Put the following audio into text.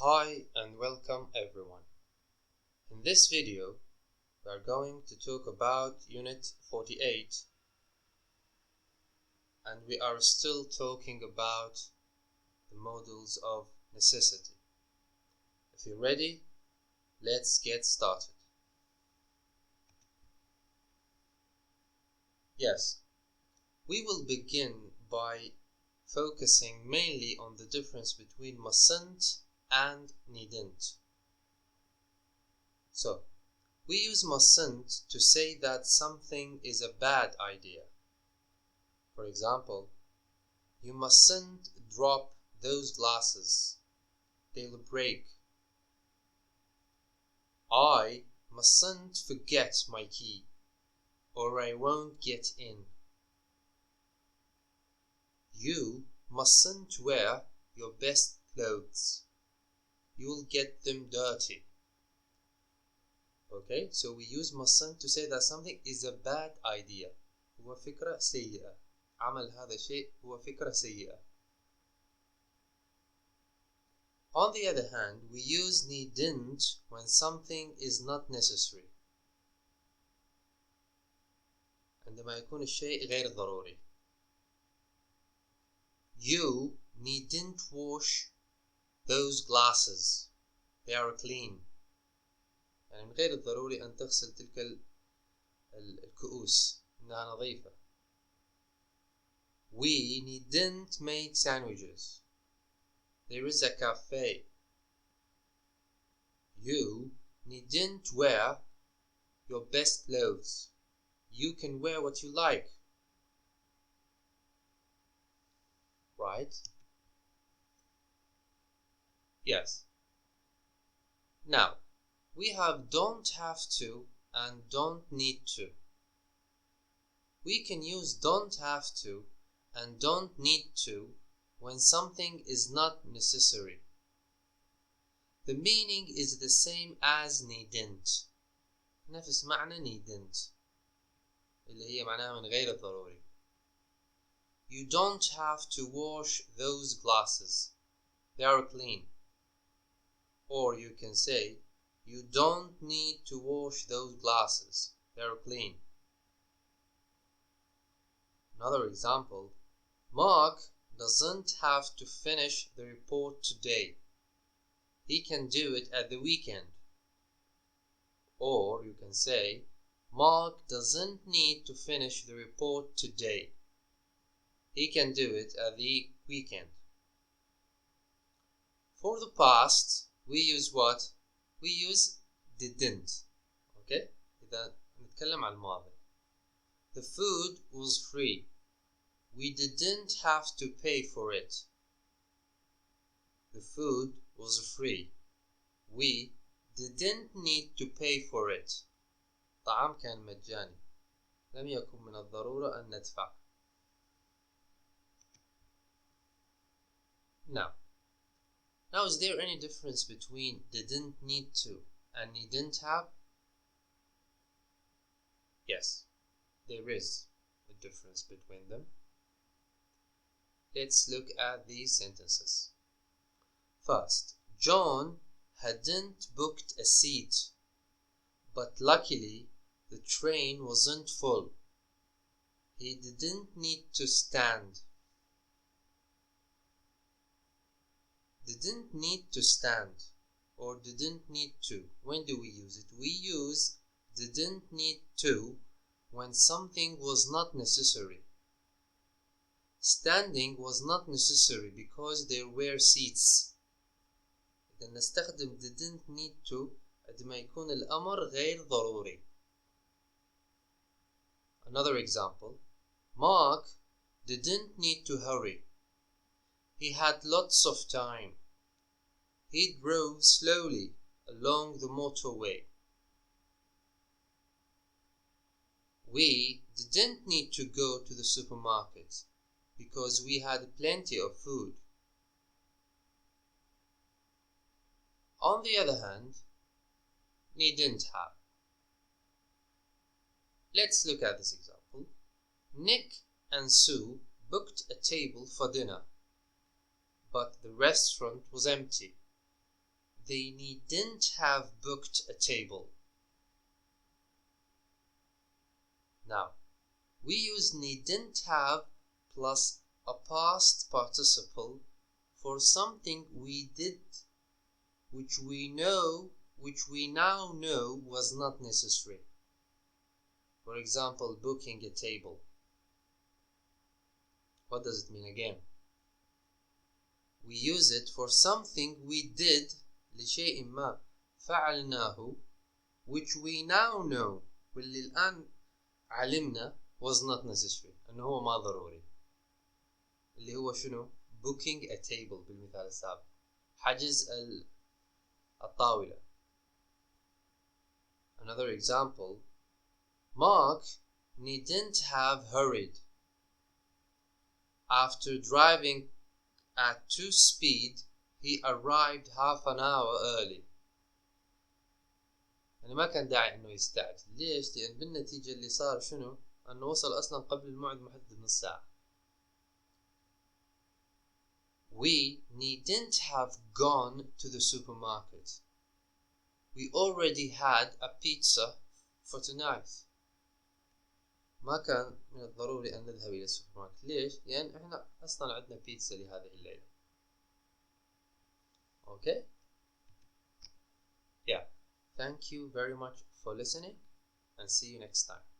Hi and welcome everyone. In this video we are going to talk about Unit 48 and we are still talking about the modals of necessity. If you're ready, let's get started. Yes, we will begin by focusing mainly on the difference between mustn't and needn't. So, we use mustn't to say that something is a bad idea. For example, you mustn't drop those glasses, they'll break. I mustn't forget my key, or I won't get in. You mustn't wear your best clothes, you'll get them dirty. Okay, so we use mustn't to say that something is a bad idea. هو فكرة سيئة. عمل هذا الشيء هو فكرة سيئة. On the other hand, we use needn't when something is not necessary. عندما يكون الشيء غير ضروري. You needn't wash those glasses. They are clean. يعني من غير الضروري أن تغسل تلك الكؤوس. إنها نظيفة. We needn't make sandwiches. There is a cafe. You needn't wear your best clothes. You can wear what you like. Right? Yes. Now, we have don't have to and don't need to. We can use don't have to and don't need to when something is not necessary. The meaning is the same as needn't. نفس معنى needn't اللي هي معناها من غير الضروري. You don't have to wash those glasses. They are clean. Or you can say, you don't need to wash those glasses. They are clean. Another example, Mark doesn't have to finish the report today. He can do it at the weekend. Or you can say, Mark doesn't need to finish the report today. He can do it at the weekend. For the past, we use what? We use didn't. Okay? إذا نتكلم عن الماضي. The food was free. We didn't have to pay for it. The food was free. We didn't need to pay for it. الطعام كان مجاني. لم يكن من الضرورة أن ندفع. Now is there any difference between didn't need to and needn't have? Yes, there is a difference between them. Let's look at these sentences. First, John hadn't booked a seat, but luckily the train wasn't full. He didn't need to stand. Didn't need to stand or didn't need to. When do we use it? We use didn't need to when something was not necessary. Standing was not necessary because there were seats. إذا نستخدم didn't need to عندما يكون الأمر غير ضروري. Another example, Mark didn't need to hurry. He had lots of time. He drove slowly along the motorway. We didn't need to go to the supermarket because we had plenty of food. On the other hand, needn't have. Let's look at this example. Nick and Sue booked a table for dinner, but the restaurant was empty. they needn't have booked a table. Now, we use needn't have plus a past participle for something we did which we now know was not necessary. For example, booking a table. What does it mean again? We use it for something we did لشيء ما فعلناه which we now know واللي الآن علمنا was not necessary أنه هو ما ضروري. اللي هو شنو؟ booking a table بالمثال السابق، حجز الطاولة. Another example, Mark needn't have hurried. After driving at 2 speed, he arrived half an hour early. يعني ما كان داعي انه يستعجل. ليش؟ لأن بالنتيجة اللي صار شنو؟ انه وصل اصلا قبل الموعد المحدد بنص ساعة. We needn't have gone to the supermarket. We already had a pizza for tonight. ما كان من الضروري أن نذهب إلى السوبر ماركت. ليش؟ لأن إحنا أصلاً عندنا بيتزا لهذه الليلة. Okay? Yeah. Thank you very much for listening and see you next time.